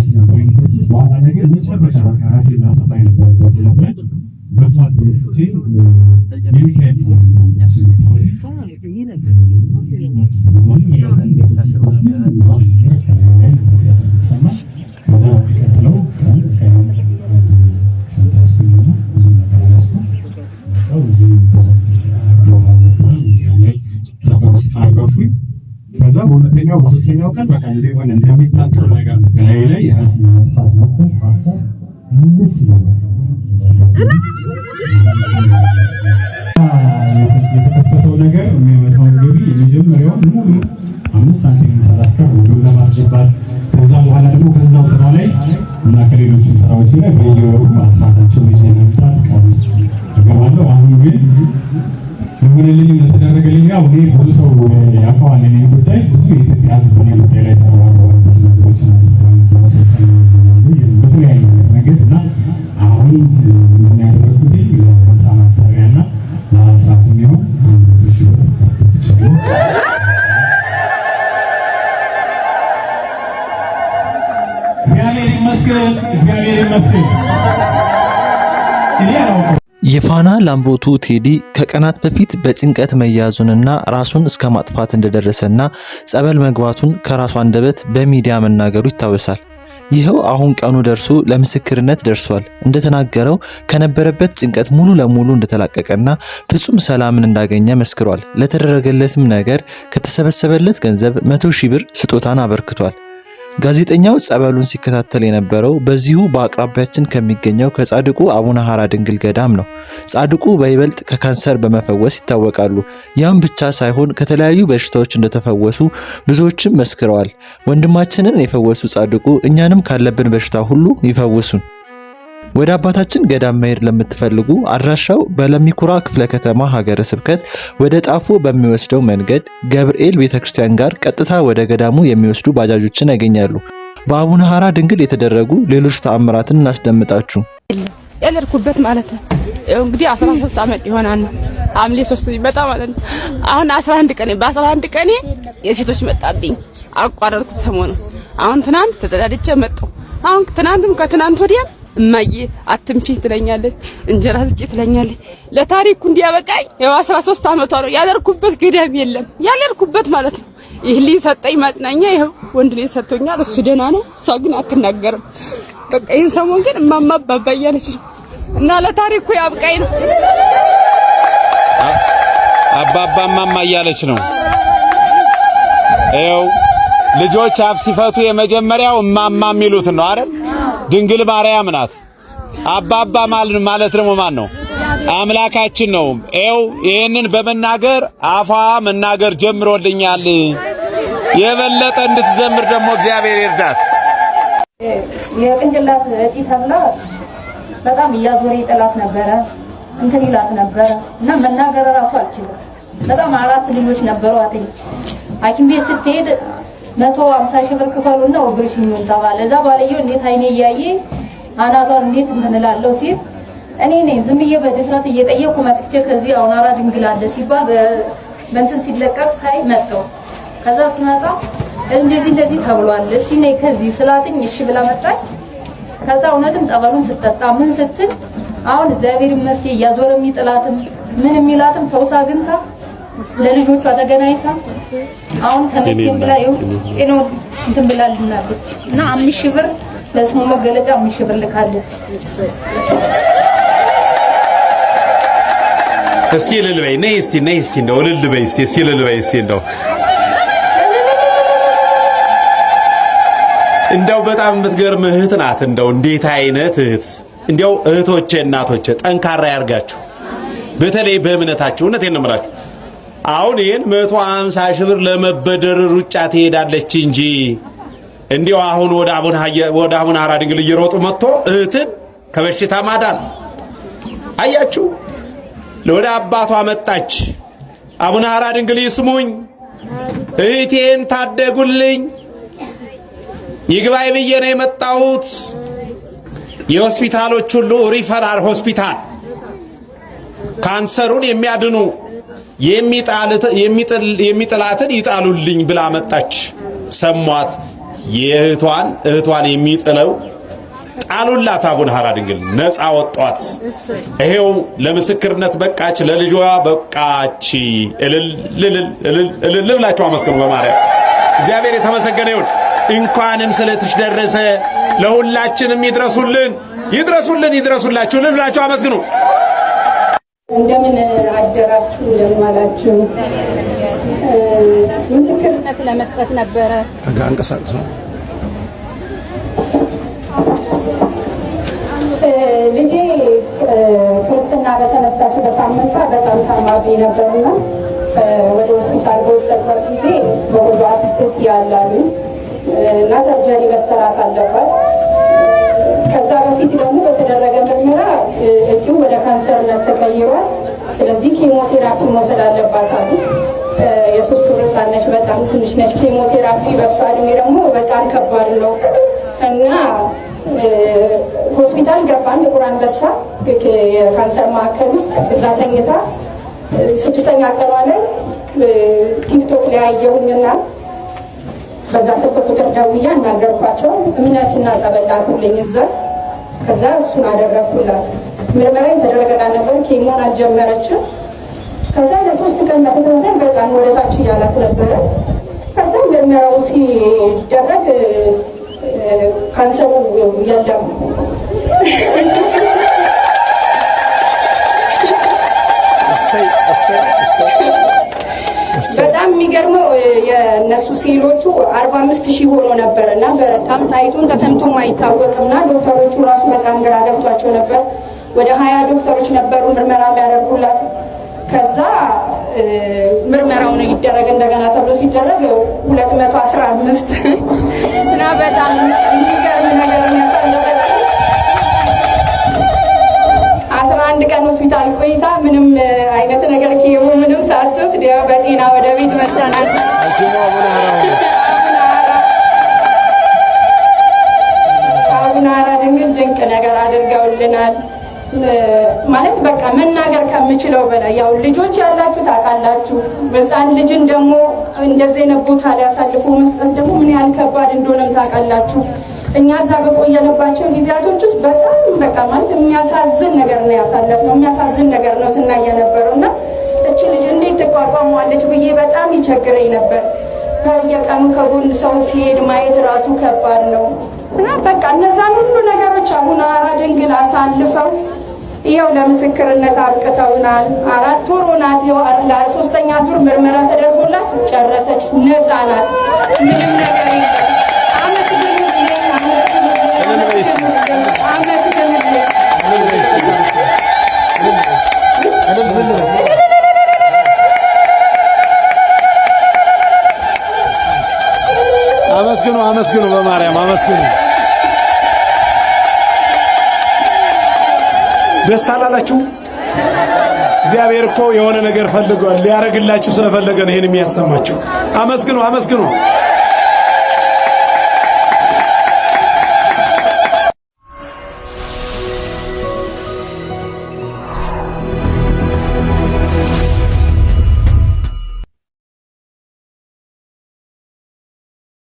ውስጥ ነበር የነበርኩት። በኋላ ነገር መጨረሻ ከራሴ ላጠፋ የነበረበት ዕለት ላይ በጠዋት ተነስቼ የሚካኤል ነው የሚያስፈልገው ከዛ በሁለተኛው በሶስተኛው ቀን በቃ እንደሆነ እንደሚታጠር ነገር ላይ ላይ ያስ ማጥፋት ነበር ሐሳብ ምንጭ ነው የተከፈተው ነገር የሚመጣው ገቢ የመጀመሪያው ሙሉ 5 ሳንቲም ሳላስቀር ወደ ለማስገባት ከዛ በኋላ ደግሞ ከዛው ስራ ላይ እና ከሌሎች ስራዎች ላይ በየወሩ ማሳታቸው ይጀምራል ካል እገባለሁ። አሁን ግን ለምንልኝ ለተደረገልኝ ያው እኔ ብዙ ሰው ያውቀዋል እኔ ጉዳይ ብዙ የኢትዮጵያ ሕዝብ እኔ ጉዳይ ላይ ተሯሯጧል። ብዙ ነገሮች በተለያየ መንገድ እና አሁን ምን ያደረኩት ለህንፃ ማሰሪያና ለአስራት የሚሆን 100,000 ብር አስገብቻለሁ። እግዚአብሔር ይመስገን፣ እግዚአብሔር ይመስገን። የፋና ላምሮቱ ቴዲ ከቀናት በፊት በጭንቀት መያዙንና ራሱን እስከ ማጥፋት እንደደረሰና ጸበል መግባቱን ከራሱ አንደበት በሚዲያ መናገሩ ይታወሳል። ይኸው አሁን ቀኑ ደርሶ ለምስክርነት ደርሷል። እንደተናገረው ከነበረበት ጭንቀት ሙሉ ለሙሉ እንደተላቀቀና ፍጹም ሰላምን እንዳገኘ መስክሯል። ለተደረገለትም ነገር ከተሰበሰበለት ገንዘብ 100,000 ብር ስጦታን አበርክቷል። ጋዜጠኛው ጸበሉን ሲከታተል የነበረው በዚሁ በአቅራቢያችን ከሚገኘው ከጻድቁ አቡነ ሐራ ድንግል ገዳም ነው። ጻድቁ በይበልጥ ከካንሰር በመፈወስ ይታወቃሉ። ያም ብቻ ሳይሆን ከተለያዩ በሽታዎች እንደተፈወሱ ብዙዎችም መስክረዋል። ወንድማችንን የፈወሱ ጻድቁ እኛንም ካለብን በሽታ ሁሉ ይፈውሱን። ወደ አባታችን ገዳም መሄድ ለምትፈልጉ አድራሻው በለሚኩራ ክፍለ ከተማ ሀገረ ስብከት ወደ ጣፎ በሚወስደው መንገድ ገብርኤል ቤተክርስቲያን ጋር ቀጥታ ወደ ገዳሙ የሚወስዱ ባጃጆችን ያገኛሉ። በአቡነ ሐራ ድንግል የተደረጉ ሌሎች ተአምራትን እናስደምጣችሁ። ያለርኩበት ማለት ነው እንግዲህ 13 ዓመት ይሆናል። ሐምሌ 3 ይመጣ ማለት ነው። አሁን 11 ቀኔ በ11 ቀኔ የሴቶች መጣብኝ አቋረጥኩት ሰሞኑ። አሁን ትናንት ተጸዳድቼ መጣሁ። አሁን ትናንትም ከትናንት ወዲያ እማዬ አትምጪ ትለኛለች፣ እንጀራ ስጪ ትለኛለች። ለታሪኩ እንዲያበቃኝ ያው 13 ዓመቷ ነው። ያለርኩበት ገዳም የለም ያለርኩበት ማለት ነው። ይህ ሊሰጠኝ ማጽናኛ ይሄው ወንድ ልጅ ሰጥቶኛል። እሱ ደህና ነው፣ እሷ ግን አትናገርም። በቃ ይሄን ሰሞን ግን እማማ አባባ እያለች ነው እና ለታሪኩ ያብቃኝ ነው። አባባ እማማ እያለች ነው። ይኸው ልጆች አፍ ሲፈቱ የመጀመሪያው እማማ የሚሉት ነው አይደል? ድንግል ማርያም ናት። አባባ ማለት ደግሞ ማን ነው? አምላካችን ነው። ኤው ይሄንን በመናገር አፏ መናገር ጀምሮልኛል። የበለጠ እንድትዘምር ደግሞ እግዚአብሔር ይርዳት። የቅንጭላት እጢ ተብላ በጣም እያዞረ ይጥላት ነበረ፣ እንትን ይላት ነበረ እና መናገር ራሱ አልችልም። በጣም 4 ልጆች ነበሯት። ሐኪም ቤት ስትሄድ 150,000 ብር ክፈሉና ኦፕሬሽን ተባለ። እዛ ባለየው እንዴት አይኔ እያየ አናቷን እንዴት እንትንላለው ሲል እኔ ነኝ ዝም ብዬ በድፍረት እየጠየቁ መጥቼ ከዚህ አሁን ሐራ ድንግል አለ ሲባል በእንትን ሲለቀቅ ሳይ መጣው። ከዛ ስመጣ እንደዚህ ተብሏል እስቲ ነይ ከዚህ ስላጥኝ እሺ ብላ መጣች። ከዛ እውነትም ጠበሉን ስትጠጣ ምን ስትል አሁን እግዚአብሔር ይመስገን እያዞረ የሚጥላትም ምን የሚላትም ፈውስ አግኝታ ለልጆቿ ተገናኝታ አሁን ተመስገን ብላ ይኸው ጤናው እንትን ብላልናለች እና 5,000 ብር ለስሙ መገለጫ 5,000 ብር ልካለች። እስኪ ልልበይ ነይ እስቲ እንደው ልልበይ እስቲ ልልበይ እስቲ እንደው በጣም የምትገርም እህት ናት። እንደው እንዴት አይነት እህት! እንደው እህቶቼ እናቶቼ ጠንካራ ያርጋችሁ፣ በተለይ በእምነታችሁ። እውነቴን ነው የምላችሁ። አሁን ይሄን 150,000 ብር ለመበደር ሩጫ ትሄዳለች እንጂ እንዲያው አሁን ወደ አቡነ ሐራ ድንግል እየሮጡ መጥቶ እህትን ከበሽታ ማዳን አያችሁ። ለወደ አባቷ መጣች። አቡነ ሐራ ድንግል ይስሙኝ፣ እህቴን ታደጉልኝ፣ ይግባይ ብዬ ነው የመጣሁት። የሆስፒታሎች ሁሉ ሪፈራል ሆስፒታል ካንሰሩን የሚያድኑ የሚጥላትን ይጣሉልኝ ብላ መጣች። ሰሟት። እህቷን የሚጥለው ጣሉላት። አቡነ ሐራ ድንግል ነፃ ወጧት። ይሄው ለምስክርነት በቃች፣ ለልጇ በቃች። እልል ብላችሁ አመስግኑ በማርያም። እግዚአብሔር የተመሰገነ ይሁን። እንኳንም ስለትሽ ደረሰ። ለሁላችንም ይድረሱላችሁ ብላችሁ አመስግኑ። እንደምን አደራችሁ፣ እንደምን ዋላችሁ። ምስክርነት ለመስጠት ነበረ። አንቀሳቅስ ነው ልጄ ክርስትና በተነሳች በሳምንቷ በጣም ታማብኝ ነበርና ወደ ሆስፒታል በወሰድኳት ጊዜ በሆዷ ስህተት ያላሉ እና ሰርጀሪ መሰራት አለባት። ከዛ በፊት ደግሞ በተደረገ ምርመራ እጩ ወደ ካንሰርነት ተቀይሯል። ስለዚህ ኬሞቴራፒ መውሰድ አለባት አሉ። የ3 ወር ሕፃን ነች፣ በጣም ትንሽ ነች። ኬሞቴራፒ በሷ እድሜ ደግሞ በጣም ከባድ ነው እና ሆስፒታል ገባን። ጥቁር አንበሳ የካንሰር ማዕከል ውስጥ እዛ ተኝታ 6ኛ ቀኗ ላይ ቲክቶክ ላይ አየሁኝና በዛ ስልክ ቁጥር ደውዬ አናገርኳቸው። እምነትና ጸበል ላኩልኝ እዛ። ከዛ እሱን አደረኩላት። ምርመራ የተደረገላት ነበር። ኬሞን አልጀመረችም። ከዛ ለ3 ቀን ተከታታይ በጣም ወደታች እያላት ነበረ። ከዛ ምርመራው ሲደረግ ካንሰሩ የለም። በጣም የሚገርመው የነሱ ሴሎቹ 45,000 ሆኖ ነበር እና በጣም ታይቶን ተሰምቶም አይታወቅምና ዶክተሮቹ ራሱ በጣም ግራ ገብቷቸው ነበር። ወደ 20 ዶክተሮች ነበሩ ምርመራ የሚያደርጉላት። ከዛ ምርመራውን ይደረግ እንደገና ተብሎ ሲደረግ 215 እና በጣም የሚገርም ነገር ያሳለፈች 11 ቀን ሆስፒታል ቆይታ ምንም አይነት ነገር ኬሞ ምንም ሳትወስድ በጤና ወደ ቤት መጥተናል። አቡነ ሐራ ድንግል ድንቅ ነገር አድርገውልናል። ማለት በቃ መናገር ከምችለው በላይ ያው ልጆች ያላችሁ ታውቃላችሁ። በዛን ልጅን ደግሞ እንደዚህ አይነት ቦታ ላይ አሳልፎ መስጠት ደግሞ ምን ያህል ከባድ እንደሆነም ታውቃላችሁ። እኛ እዛ በቆየንባቸው ጊዜያቶች ውስጥ በጣም በቃ ማለት የሚያሳዝን ነገር ነው ያሳለፍነው። የሚያሳዝን ነገር ነው ስናይ የነበረውና እቺ ልጅ እንዴት ተቋቋመዋለች ብዬ በጣም ይቸግረኝ ነበር። በየቀኑ ከጎን ሰው ሲሄድ ማየት ራሱ ከባድ ነው እና በቃ እነዛን ሁሉ ነገሮች አቡነ ሐራ ድንግል አሳልፈው ይኸው ለምስክርነት አብቅተውናል። 4 ወር ሆናት። ለ3ኛ ዙር ምርመራ ተደርጎላት ጨረሰች። ነፃ ናት። ምንም ነገር የለም። አመስግኑ፣ በማርያም አመስግኑ። ደስ አላላችሁ? እግዚአብሔር እኮ የሆነ ነገር ፈልጓል ሊያረግላችሁ ስለፈለገ ነው ይሄን የሚያሰማችሁ። አመስግኑ።